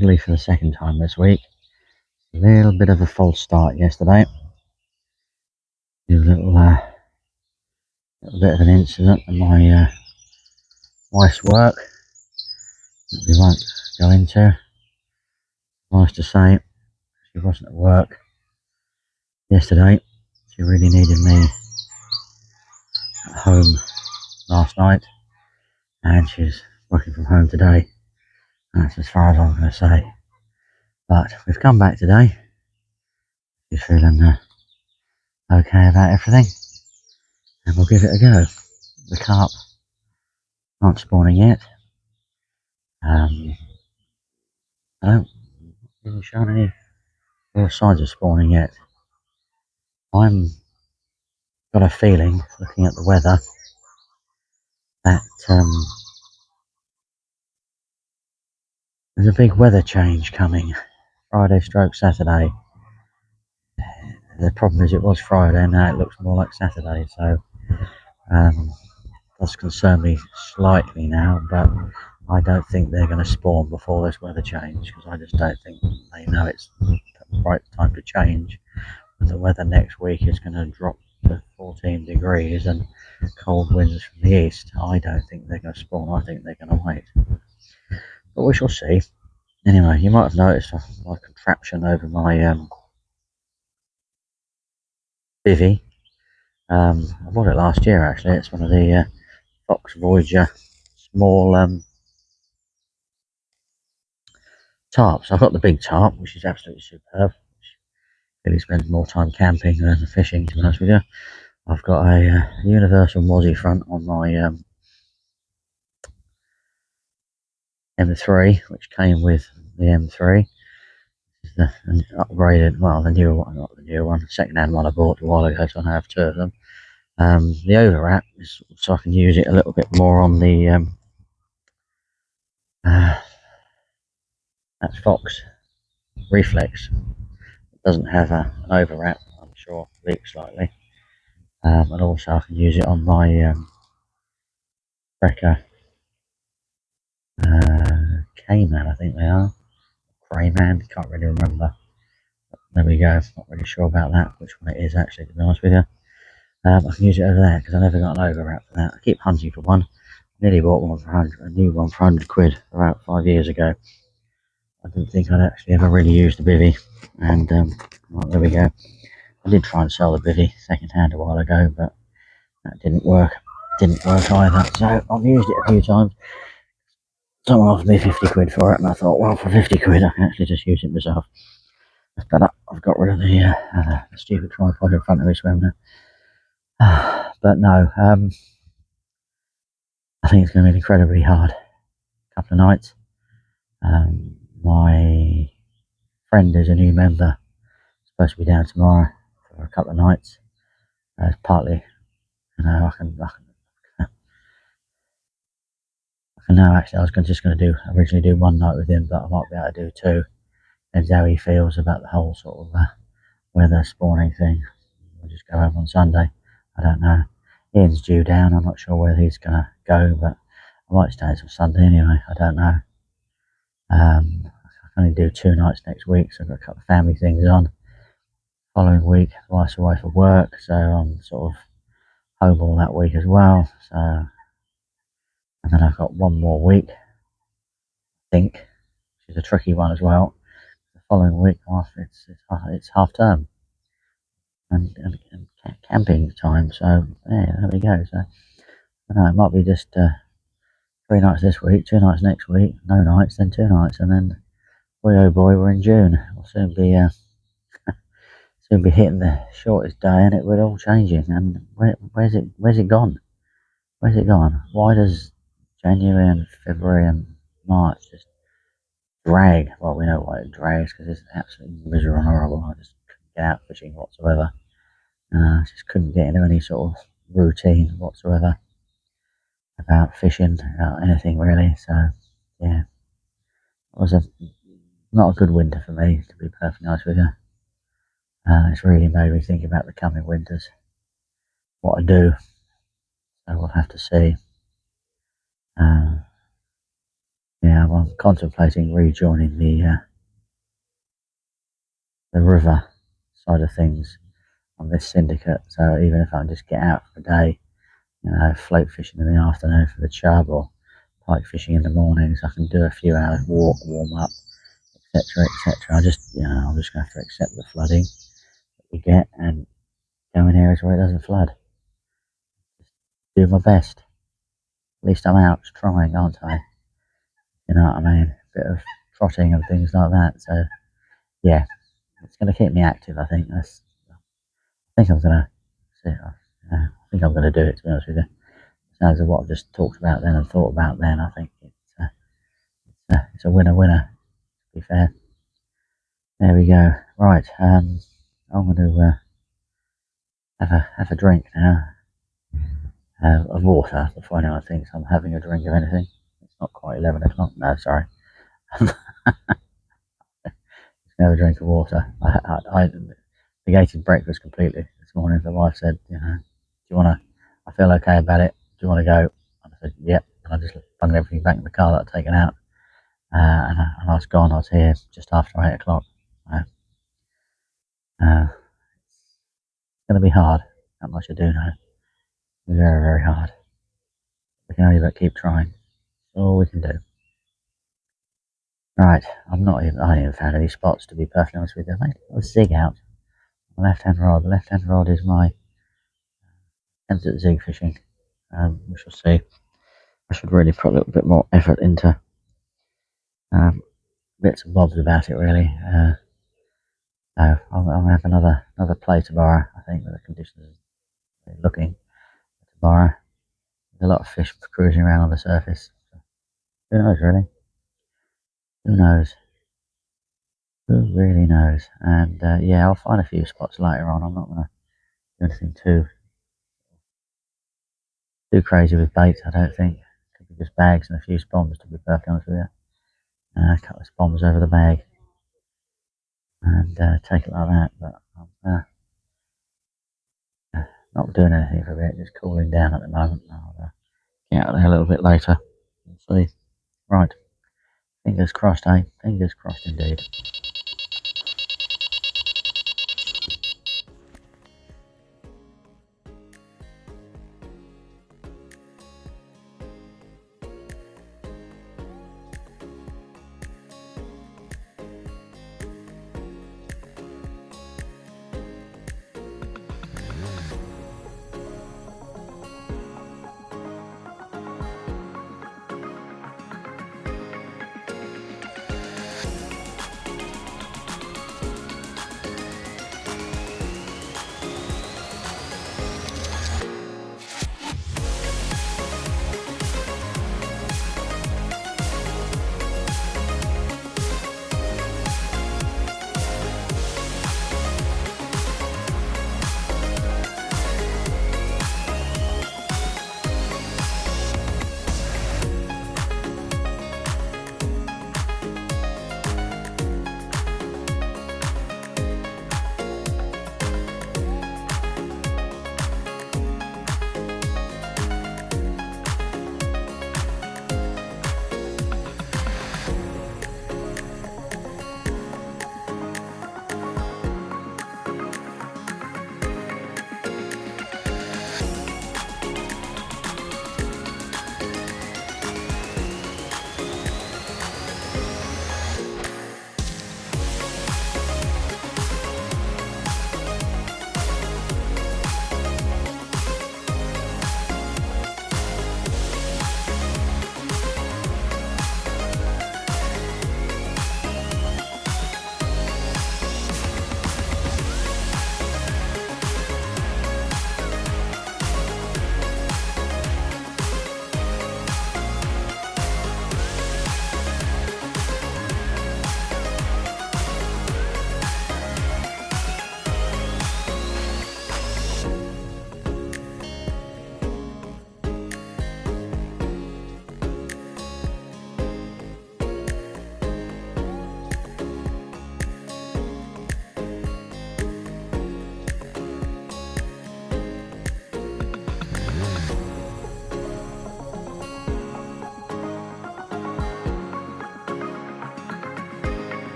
oddly for the second time this week. A little bit of a false start yesterday. A little bit of an incident in my wife's work that we won't go into. Nice to say, she wasn't at work yesterday. She really needed me at home last night, and she's working from home today. That's as far as I'm going to say. But we've come back today. She's feeling okay about everything, and we'll give it a go. The carp aren't spawning yet. I don't really show any real signs of spawning yet. I'm got a feeling, looking at the weather, that there's a big weather change coming. Friday stroke Saturday. The problem is it was Friday and now it looks more like Saturday, so does concern me slightly now, but I don't think they're going to spawn before this weather change, because I just don't think they know it's the right time to change. The weather next week is going to drop to 14 degrees and cold winds from the east. I don't think they're going to spawn. I think they're going to wait, but we shall see. Anyway, you might have noticed my contraption over my bivvy. I bought it last year actually. It's one of the Fox Voyager small tarps. I've got the big tarp, which is absolutely superb. Really spends more time camping than fishing, to be honest with you. I've got a universal mozzie front on my M3, which came with the M3. The upgraded, well, the newer one, not the newer one, second-hand one I bought a while ago, so I have two of them. The overwrap is so I can use it a little bit more on the that's Fox Reflex. It doesn't have an overwrap, I'm sure, leaks slightly. And also I can use it on my Brecker K-Man, I think they are. Crayman, can't really remember. But there we go, not really sure about that, which one it is actually, to be honest with you. I can use it over there because I never got an overwrap for that. I keep hunting for one. Nearly bought one for a new one for 100 quid about 5 years ago. I didn't think I'd actually ever really use the bivvy, and well, there we go. I did try and sell the bivvy second hand a while ago, but that didn't work. Didn't work either. So I've used it a few times. Someone offered me 50 quid for it, and I thought, well, for 50 quid I can actually just use it myself. But I've got rid of the stupid tripod in front of me swimming. But no, I think it's going to be an incredibly hard couple of nights. My friend is a new member, supposed to be down tomorrow for a couple of nights. Partly, you know, I can now actually I was just going to originally do one night with him, but I might be able to do two. Depends how he feels about the whole sort of weather spawning thing. We'll just go home on Sunday. I don't know. Ian's due down. I'm not sure where he's going to go, but I might stay until Sunday anyway. I don't know. I can only do 2 nights next week, so I've got a couple of family things on. Following week, wife's away for work, so I'm sort of home all that week as well. So, and then I've got one more week, I think, which is a tricky one as well. The following week after it's half term and camping time. So yeah, there we go. So I don't know, it might be just 3 nights this week, 2 nights next week, no nights, then 2 nights, and then boy oh boy, we're in June. We'll soon be hitting the shortest day, and it will all changing. And where's it gone? Where's it gone? Why does January and February and March just drag? Well, we know why it drags, because it's absolutely miserable and horrible. I just couldn't get out fishing whatsoever. Just couldn't get into any sort of routine whatsoever about fishing, about anything really. So yeah, it was not a good winter for me, to be perfectly honest with you. It's really made me think about the coming winters, what I do. So we'll have to see. Yeah, I'm contemplating rejoining the river side of things on this syndicate. So even if I can just get out for a day, float fishing in the afternoon for the chub, or pike fishing in the mornings, I can do a few hours walk, warm up, etc., etc. I'm just going to have to accept the flooding that we get and go in areas where it doesn't flood. Just do my best. At least I'm out trying, aren't I? You know what I mean? A bit of trotting and things like that. So yeah, it's going to keep me active. I think I think I'm going to. I think I'm going to do it. To be honest with you, sounds of what I've just talked about then and thought about then. I think it's a winner. To be fair. There we go. Right. I'm going to have a drink now of water before anyone thinks I'm having a drink of anything. It's not quite 11 o'clock. No, sorry. Have a drink of water. I negated breakfast completely this morning. The wife said, do you want to? I feel okay about it. Do you want to go? And I said, yep. And I just bunged everything back in the car that I'd taken out. And I was gone. I was here just after 8 o'clock. It's going to be hard. That much I do know. Very, very hard. We can only but keep trying. That's all we can do. Right. I haven't even found any spots, to be perfectly honest with you. I made a little zig out. The left-hand rod. The left-hand rod is my attempt at zig fishing. We shall see. I should really put a little bit more effort into bits and bobs about it, really. So I'm going to have another play tomorrow. I think with the conditions looking tomorrow. There's a lot of fish cruising around on the surface. So who knows, really? Who knows? Who really knows? And yeah, I'll find a few spots later on. I'm not going to do anything too crazy with baits, I don't think. Could be just bags and a few spombs, to be perfectly honest with you. A couple of spombs over the bag and take it like that. But I'm not doing anything for a bit, just cooling down at the moment. I'll get out there a little bit later and see. Right, fingers crossed, eh? Fingers crossed indeed.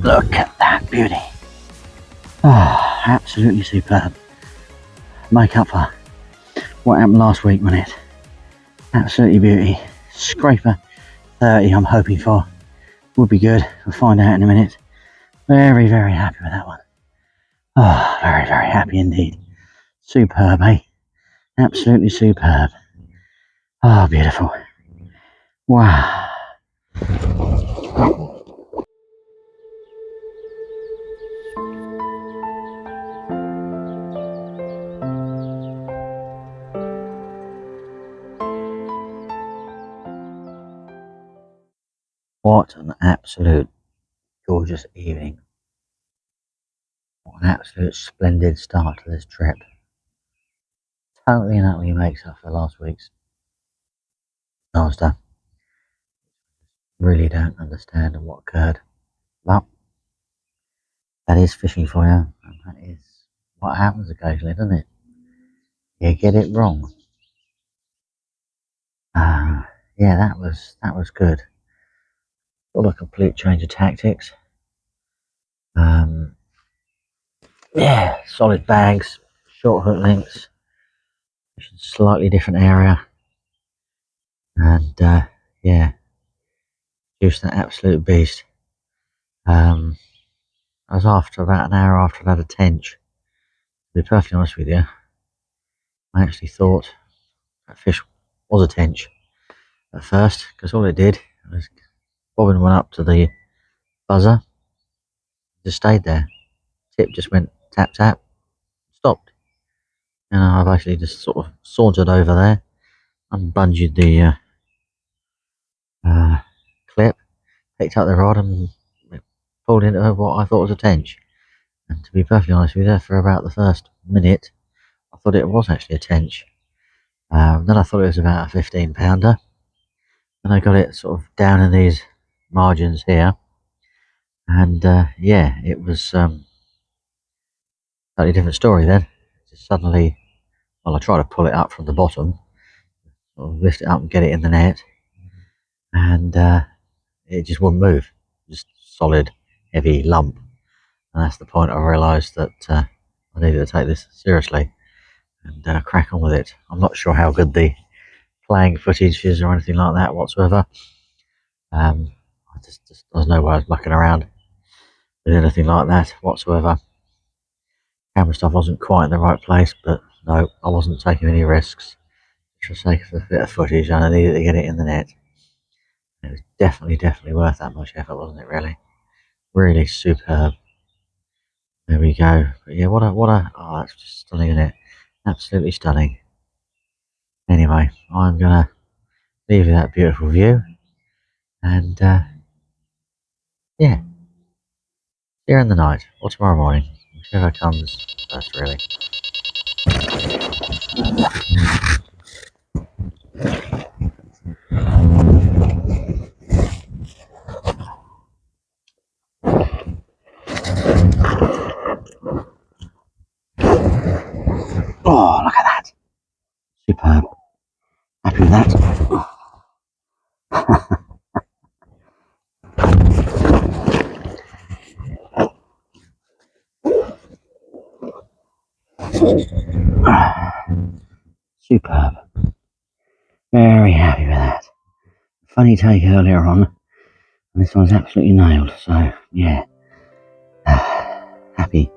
Look at that beauty. Oh, absolutely superb. Make up for what happened last week, wasn't it? Absolutely beauty. Scraper 30 I'm hoping for. Would be good. We'll find out in a minute. Very, very happy with that one. Oh, very, very happy indeed. Superb, eh? Absolutely superb. Oh, beautiful. Wow. What an absolute gorgeous evening. What an absolute splendid start to this trip. Totally and utterly makes up for last week's disaster. Really don't understand what occurred. But that is fishing for you, and that is what happens occasionally, doesn't it? You get it wrong. Yeah, that was good. Got a complete change of tactics. Yeah, solid bags, short hook lengths, slightly different area, and yeah, just an absolute beast. I was after about an hour after I'd had a tench. To be perfectly honest with you, I actually thought that fish was a tench at first, because all it did was bobbing went up to the buzzer, just stayed there. Tip just went tap tap, stopped. And I basically just sort of sauntered over there, unbunged the clip, picked up the rod and pulled into what I thought was a tench. And to be perfectly honest with you, for about the first minute, I thought it was actually a tench. Then I thought it was about a 15 pounder. Then I got it sort of down in these margins here. And yeah, it was a totally different story then. Just suddenly, well, I tried to pull it up from the bottom, sort of lift it up and get it in the net. And it just wouldn't move. Just solid, heavy lump. And that's the point I realised that I needed to take this seriously and crack on with it. I'm not sure how good the playing footage is or anything like that whatsoever. I just there's no way I was mucking around with anything like that whatsoever. Camera stuff wasn't quite in the right place, but no, I wasn't taking any risks. For the sake of a bit of footage, and I needed to get it in the net. It was definitely worth that much effort, wasn't it? Really superb. There we go. But yeah, oh, that's just stunning, isn't it? Absolutely stunning. Anyway, I'm gonna leave you that beautiful view, and yeah, see you in the night or tomorrow morning, whichever comes first, really. Oh, look at that! Superb. Happy with that. Superb. Very happy with that. Funny take earlier on, and this one's absolutely nailed. So yeah, happy.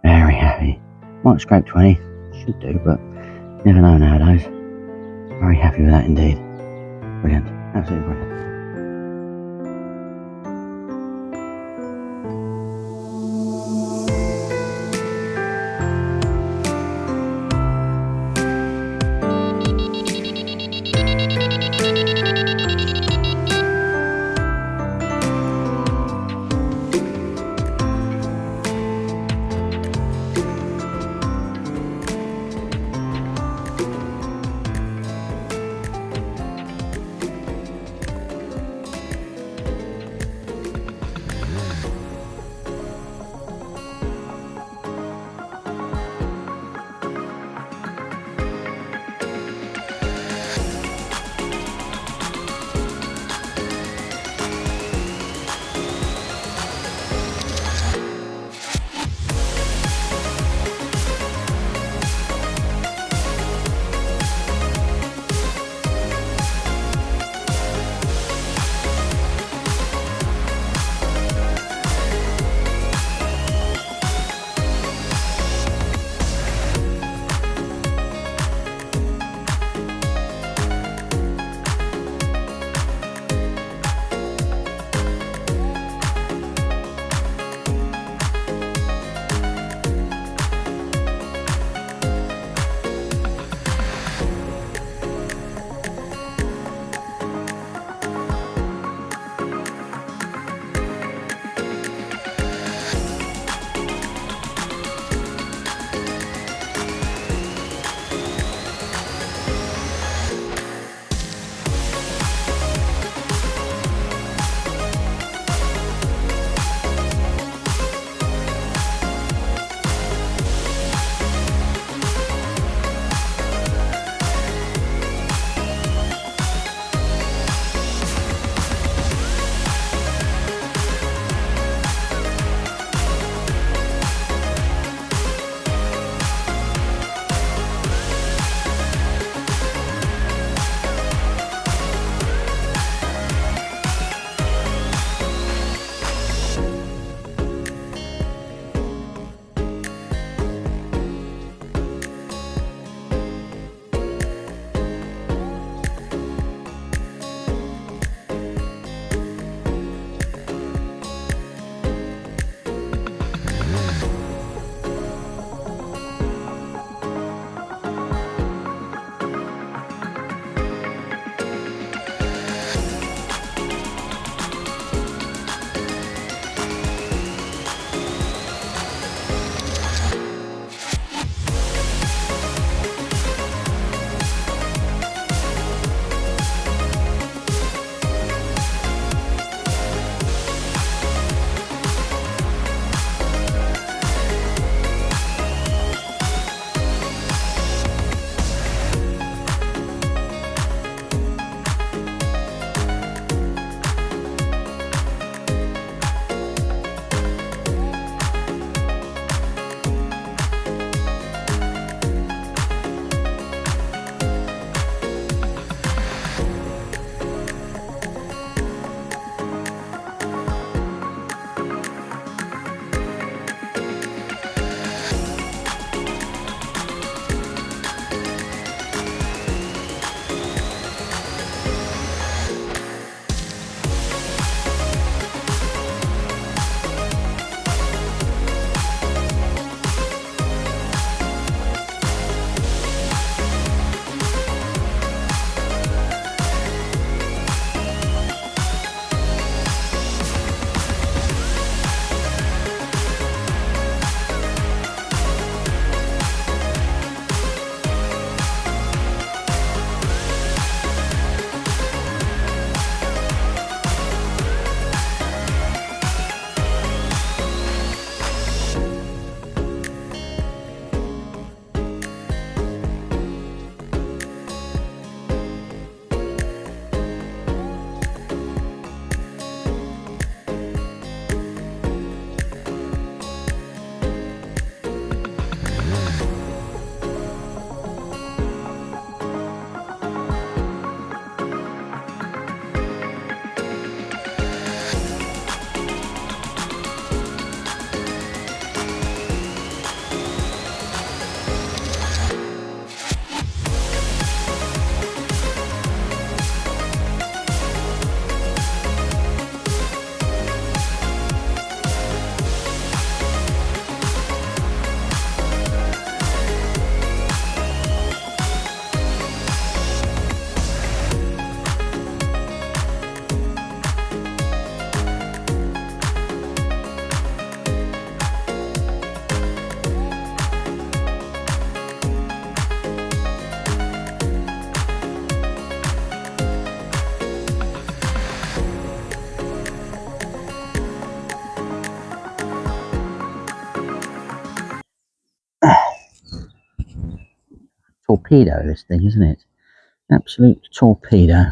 Very happy. Might scrape 20. Should do, but never know nowadays. Very happy with that indeed. Brilliant. Absolutely brilliant. torpedo, this thing, isn't it? Absolute torpedo.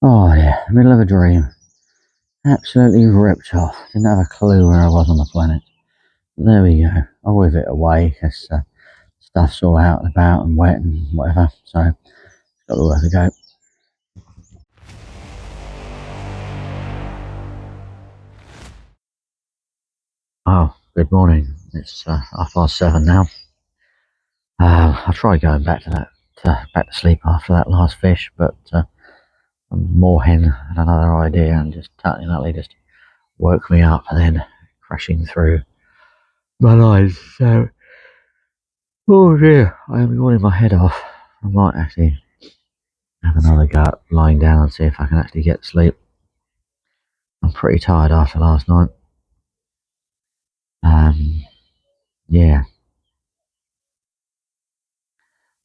Oh yeah, middle of a dream. Absolutely ripped off. Didn't have a clue where I was on the planet. There we go. I'll whip it away because stuff's all out and about and wet and whatever. So it's got the worth a go. Oh, good morning. It's 7:30 now. I tried going back to back to sleep after that last fish, but moorhen had another idea and just totally just woke me up and then crashing through my eyes. So, oh dear, I am yawning my head off. I might actually have another go at lying down and see if I can actually get to sleep. I'm pretty tired after last night. Yeah,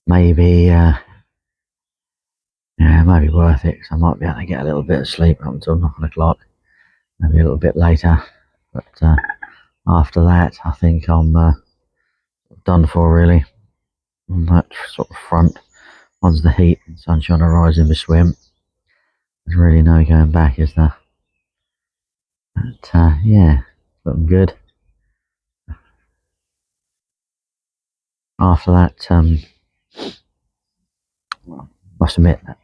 maybe, maybe worth it because I might be able to get a little bit of sleep up until 9 o'clock, maybe a little bit later. But after that, I think I'm done for really on that sort of front. Once the heat and sunshine arrives in the swim, there's really no going back, is there? But yeah, looking good. After that, must admit that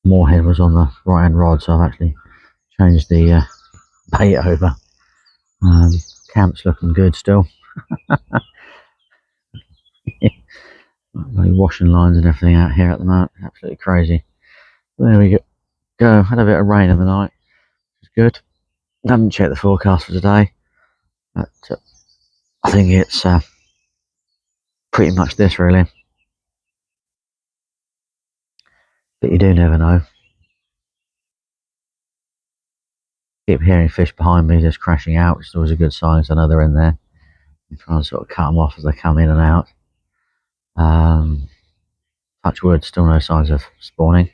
moorhead was on the right hand rod, so I've actually changed the bait over. Camp's looking good still. Washing lines and everything out here at the moment, absolutely crazy. There we go. Had a bit of rain in the night, which is good. Haven't checked the forecast for today, but I think it's pretty much this really. But you do never know. Keep hearing fish behind me just crashing out, which is always a good sign, because I know they're in there. You try and sort of cut them off as they come in and out. Touch wood, still no signs of spawning.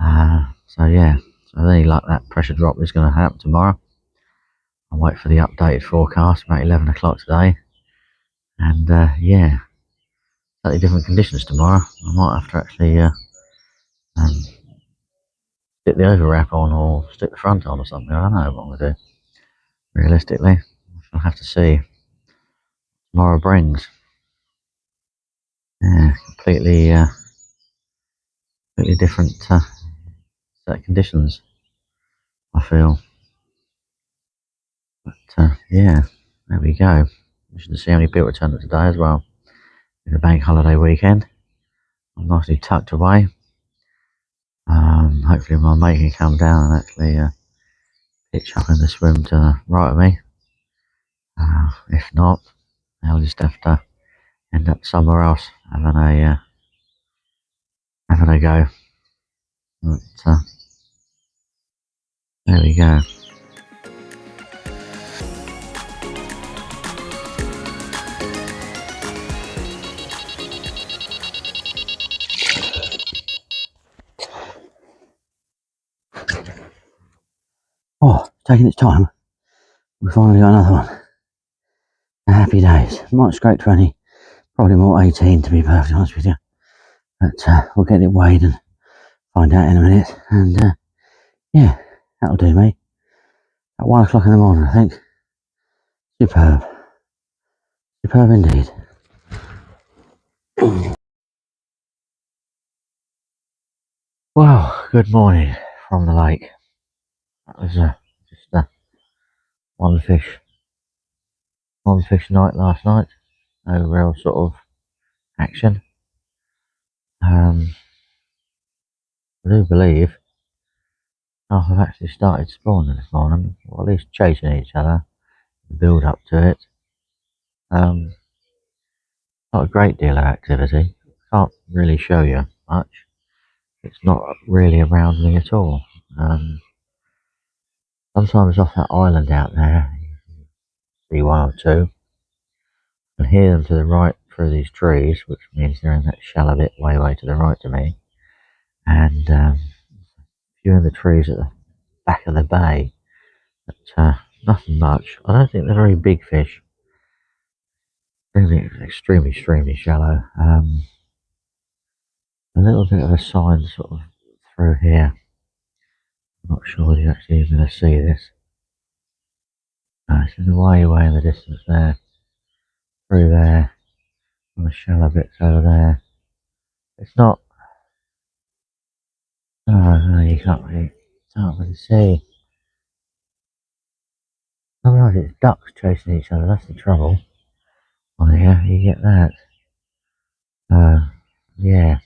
So yeah, so any luck that pressure drop is going to happen tomorrow. I'll wait for the updated forecast about 11 o'clock today. And yeah, slightly different conditions tomorrow. I might have to actually stick the overwrap on or stick the front on or something. I don't know what I'm going to do. Realistically, I'll have to see tomorrow brings. Yeah, completely different set of conditions, I feel. But yeah, there we go. We should see how many people return today as well. It's a bank holiday weekend. I'm nicely tucked away. Hopefully my mate can come down and actually pitch up in the swim to the right of me. If not, I'll just have to end up somewhere else having a go. But there we go. Oh, it's taking its time. We finally got another one. Happy days. Might scrape 20, probably more 18 to be perfectly honest with you. But we'll get it weighed and find out in a minute. And yeah, that'll do me. At 1 o'clock in the morning, I think. Superb. Superb indeed. Well, good morning from the lake. That was just one fish night last night. No real sort of action. I do believe half have actually started spawning this morning, or at least chasing each other. Build up to it. Not a great deal of activity. Can't really show you much. It's not really around me at all. Sometimes off that island out there, you see one or two. I can hear them to the right through these trees, which means they're in that shallow bit way to the right to me. And a few of the trees at the back of the bay. But nothing much. I don't think they're very big fish. extremely shallow. A little bit of a sign sort of through here. I'm not sure you're actually even going to see this. It's way in the distance there. Through there. On the shallow bits over there. It's not. Oh no, you can't really see. Sometimes it's ducks chasing each other, that's the trouble. Oh yeah, you get that. Yeah.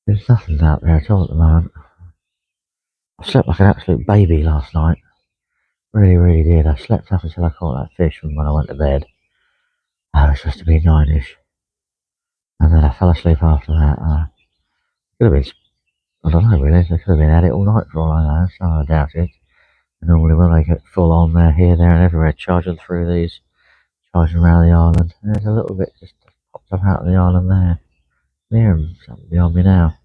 There's nothing out there at all at the moment. I slept like an absolute baby last night. Really did. I slept up until I caught that fish from when I went to bed. I was supposed to be 9ish. And then I fell asleep after that. Could have been, I don't know really, they could have been at it all night for all I know, so I doubt it. And normally when they get full on, they're here, there and everywhere, charging through these, charging around the island. And there's a little bit just popped up out of the island there. Near them, something beyond me now.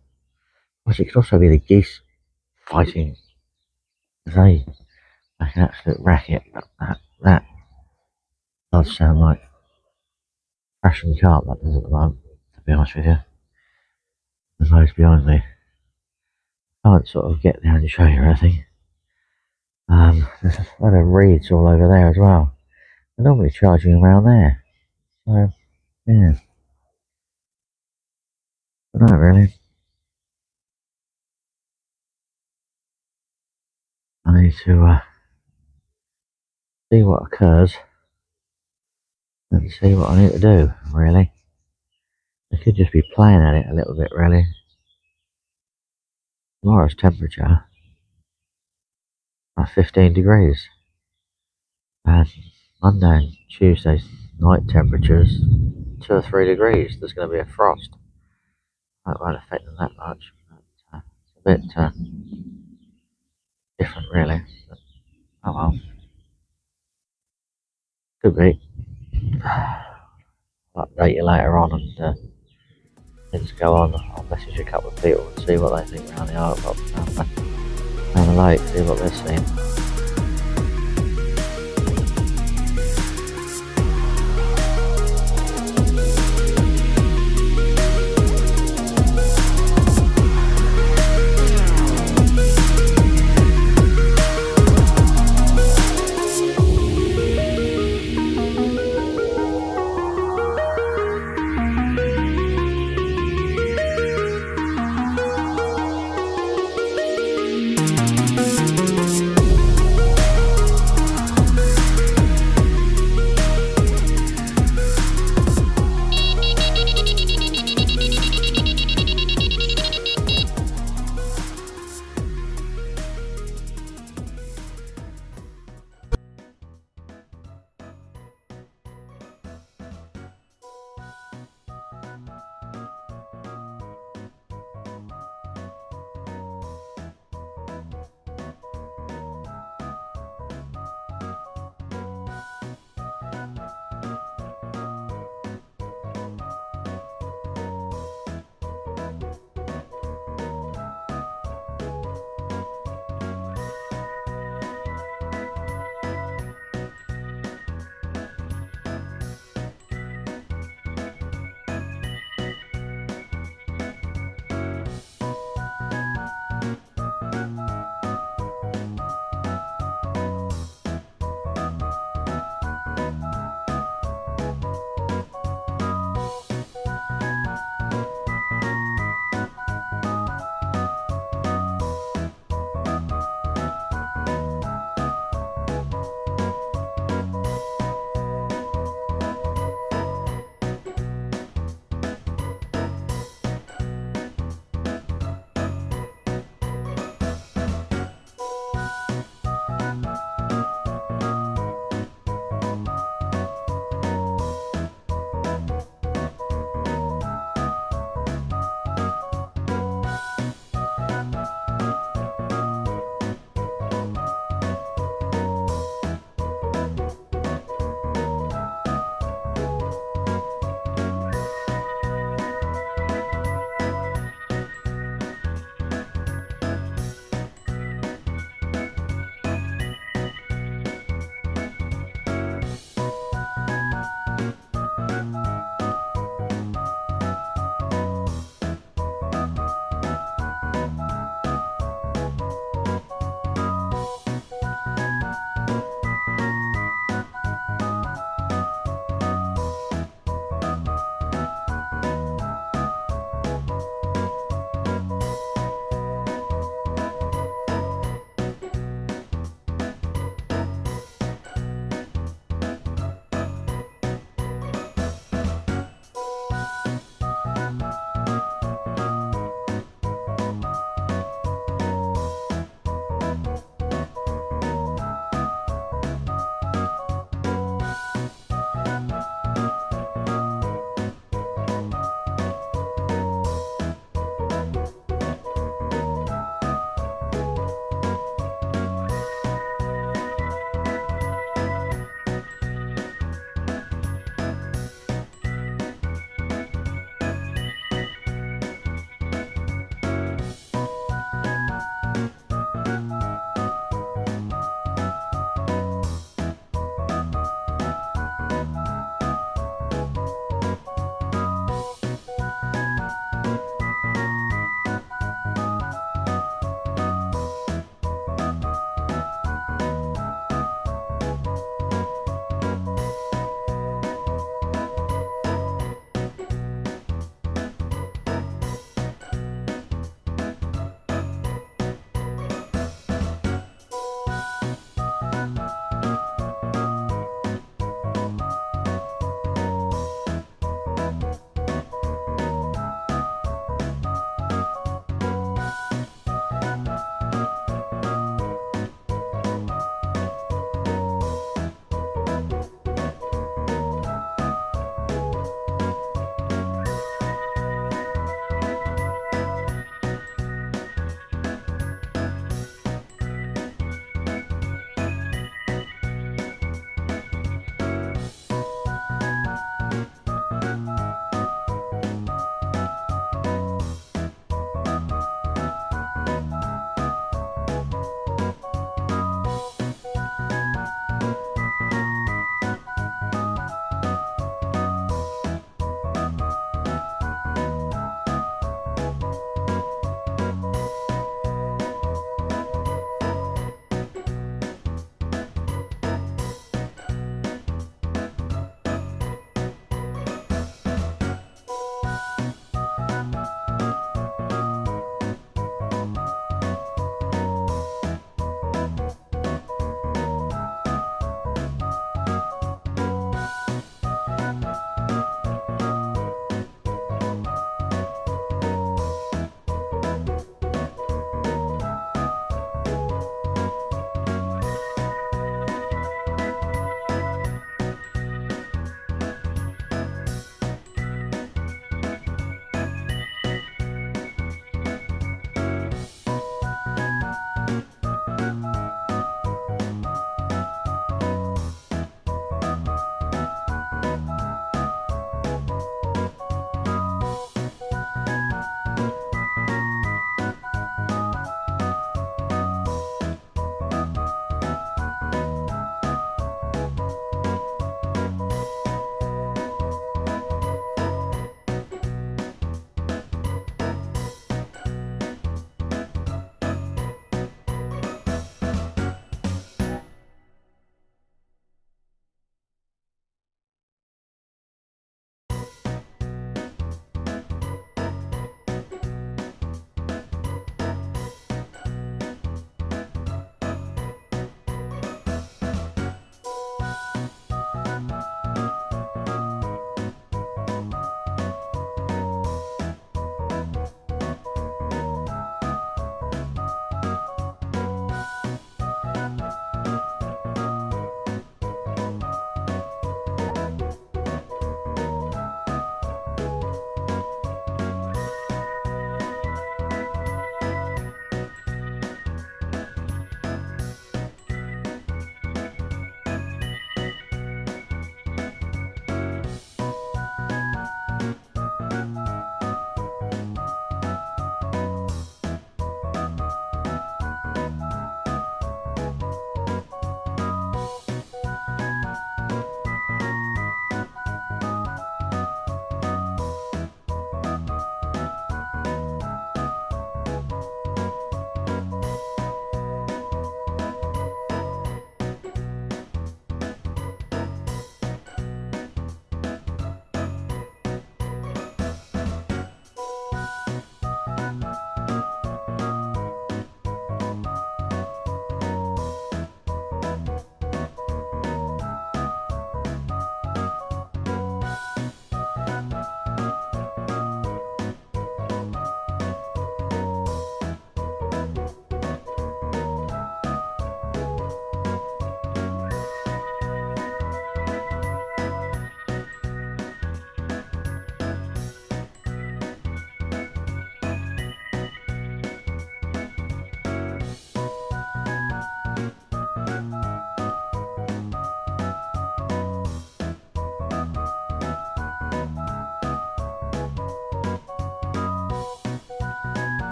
It could also be the geese fighting. They make an absolute racket. That does sound like crashing carp, that does at the moment, to be honest with you. There's loads behind me. I can't sort of get there and show you everything. There's a lot of reeds all over there as well. They're normally charging around there. So, yeah. But not really. I need to see what occurs and see what I need to do, really. I could just be playing at it a little bit, really. Tomorrow's temperature at 15 degrees. And Monday and Tuesday's night temperatures 2 or 3 degrees. There's going to be a frost. That won't affect them that much. But, it's a bit different, really. But, oh well. Could be. I'll update you later on and things go on. I'll message a couple of people and see what they think around the island, down the lake, see what they're seeing.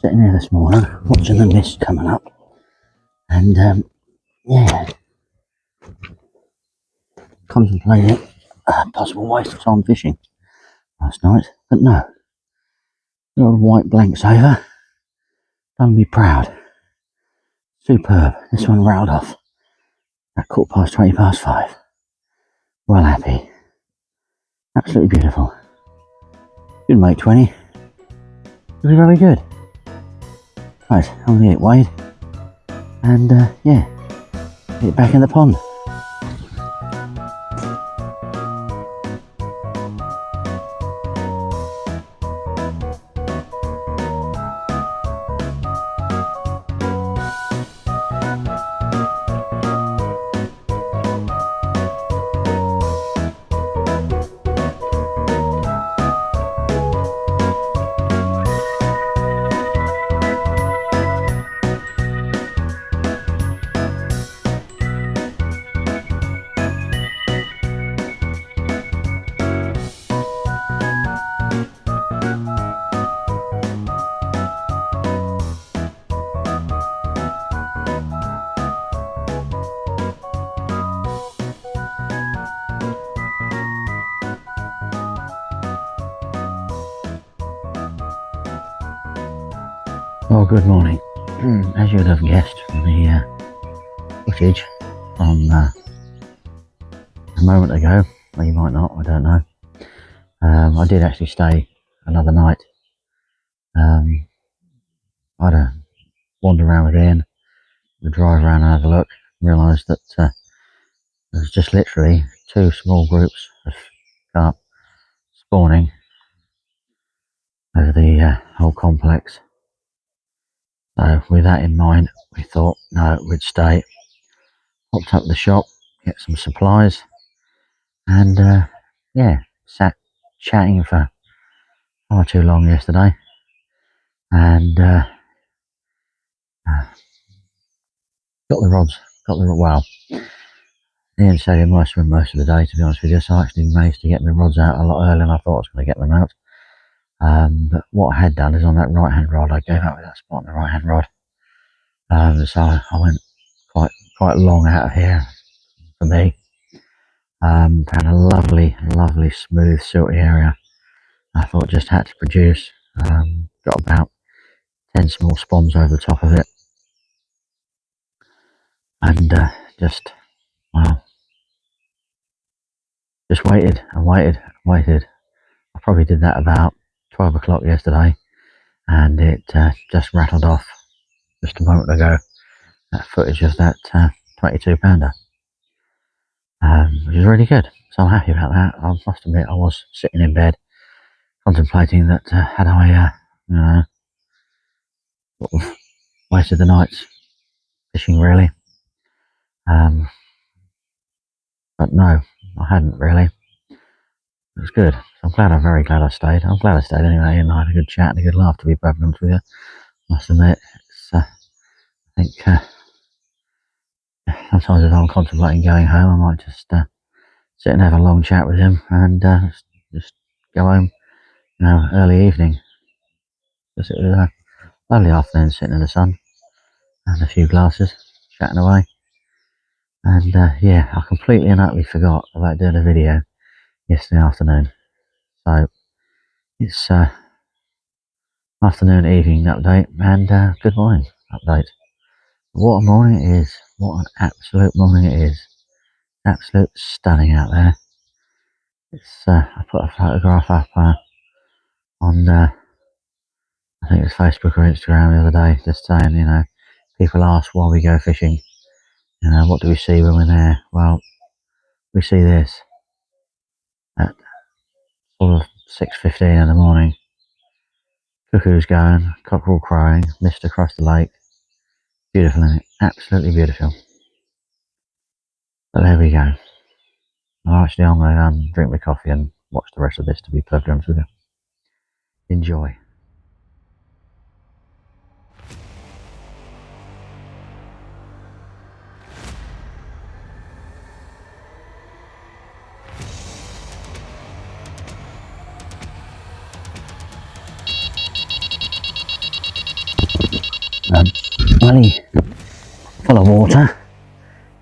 sitting here this morning watching the mist coming up, and yeah, contemplating a possible waste of time fishing last night, but no, the old white blank saver done me proud. Superb. This one railed off at 5:15. Well happy. Absolutely beautiful. Good mate, 20. Really very good. Right, I'm gonna get weighed and yeah, get back in the pond. Well, good morning. As you would have guessed from the footage from a moment ago, well, you might not, I don't know. I did actually stay another night. I had a wander around with Ian, we drive around and have a look, realised that there's just literally two small groups of carp spawning over the whole complex. So with that in mind, we thought no, we'd stay. Popped up the shop, get some supplies, and yeah, sat chatting for far too long yesterday, and got the rods. Well, Ian said he must swim most of the day, to be honest with you, so I actually managed to get my rods out a lot earlier than I thought I was going to get them out. But what I had done is on that right hand rod, I gave up with that spot on the right hand rod. So I went quite long out of here for me. Found a lovely smooth silty area. I thought just had to produce. Got about 10 small spawns over the top of it, and just waited and waited. I probably did that about 12 o'clock yesterday, and it just rattled off just a moment ago. That footage of that 22 pounder, which is really good. So I'm happy about that. I must admit, I was sitting in bed contemplating that had I, sort of wasted the nights fishing really. But no, I hadn't really. It was good. So I'm very glad I stayed. I'm glad I stayed anyway, and I had a good chat and a good laugh, to be perfectly honest with you. Must admit, it's, I think sometimes if I'm contemplating going home, I might just sit and have a long chat with him and just go home, early evening. Just it was a lovely afternoon sitting in the sun, having a few glasses, chatting away. And yeah, I completely and utterly forgot about doing a video yesterday afternoon. So it's afternoon, evening update, and good morning update. What a morning it is. What an absolute morning it is. Absolute stunning out there. It's I put a photograph up on I think it's Facebook or Instagram the other day, just saying, people ask why we go fishing. What do we see when we're there? Well, we see this at sort of 6:15 in the morning. Cuckoo's going, cockerel crowing, mist across the lake. Beautiful, isn't it? Absolutely beautiful. But there we go. I'm going to go and drink my coffee and watch the rest of this, to be perfectly honest with you. Enjoy. welly full of water.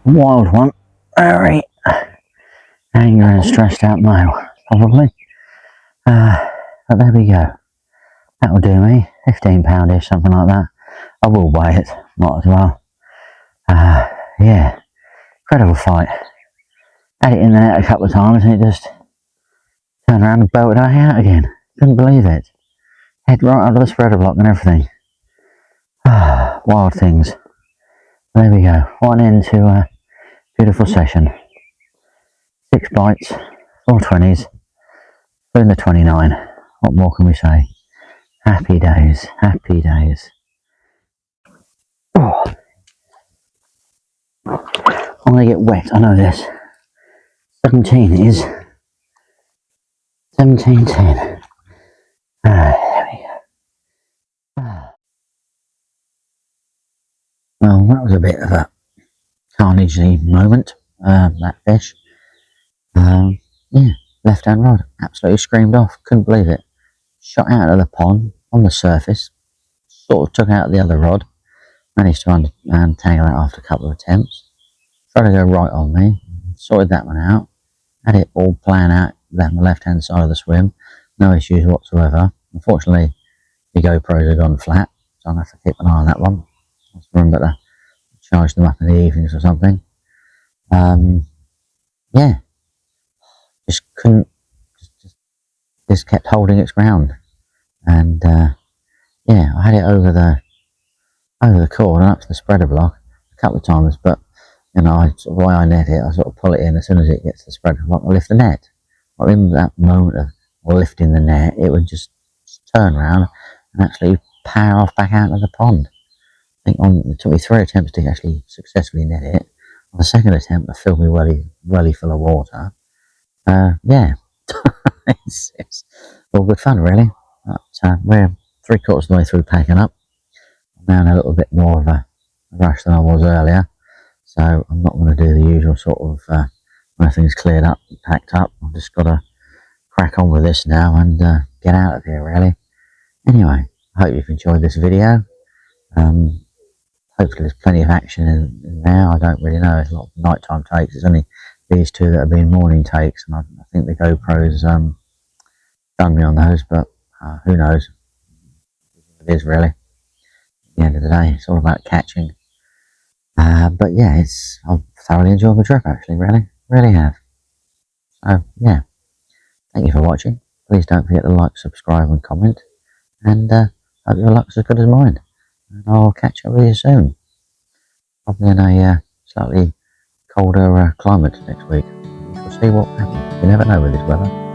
Wild one, very angry and stressed out male, probably. But there we go. That'll do me. £15-ish, something like that. I will weigh it, might as well. Yeah, incredible fight. Had it in the net a couple of times and it just turned around and belted her out again. Couldn't believe it. Head right under the spreader block and everything. Wild things. There we go. One end to a beautiful session. 6 bites, 4 20s, doing the 29. What more can we say? Happy days, happy days. Oh. I'm going to get wet, I know this. 17 it is. 17:10. There we go. Well, that was a bit of a carnage-y moment, that fish. Yeah, left-hand rod, absolutely screamed off, couldn't believe it. Shot out of the pond, on the surface, sort of took out the other rod, managed to untangle that after a couple of attempts. Tried to go right on me, sorted that one out, had it all planned out down the left-hand side of the swim, no issues whatsoever. Unfortunately, the GoPros had gone flat, so I'm going to have to keep an eye on that one. I just remember to charge them up in the evenings or something. Yeah, just couldn't, just kept holding its ground. And yeah, I had it over the cord and up to the spreader block a couple of times, but you know, the way I net it, I sort of pull it in as soon as it gets to the spreader block, I lift the net. Well, in that moment of lifting the net, it would just turn around and actually power off back out of the pond. I think it took me 3 attempts to actually successfully net it. On the second attempt, I filled my welly full of water. Yeah, it's all good fun, really. But, we're 3/4 of the way through packing up. I'm now in a little bit more of a rush than I was earlier, so I'm not going to do the usual sort of when everything's cleared up, packed up. I've just got to crack on with this now and get out of here, really. Anyway, I hope you've enjoyed this video. Hopefully there's plenty of action in there. I don't really know. There's a lot of nighttime takes. It's only these 2 that have been morning takes, and I think the GoPro's done me on those, but who knows? It is really. At the end of the day, it's all about catching. But yeah, I've thoroughly enjoyed the trip, actually, really have. So yeah, thank you for watching. Please don't forget to like, subscribe and comment, and hope your luck's as good as mine. And I'll catch up with you soon. Probably in a slightly colder climate next week. We'll see what happens. You never know with this weather.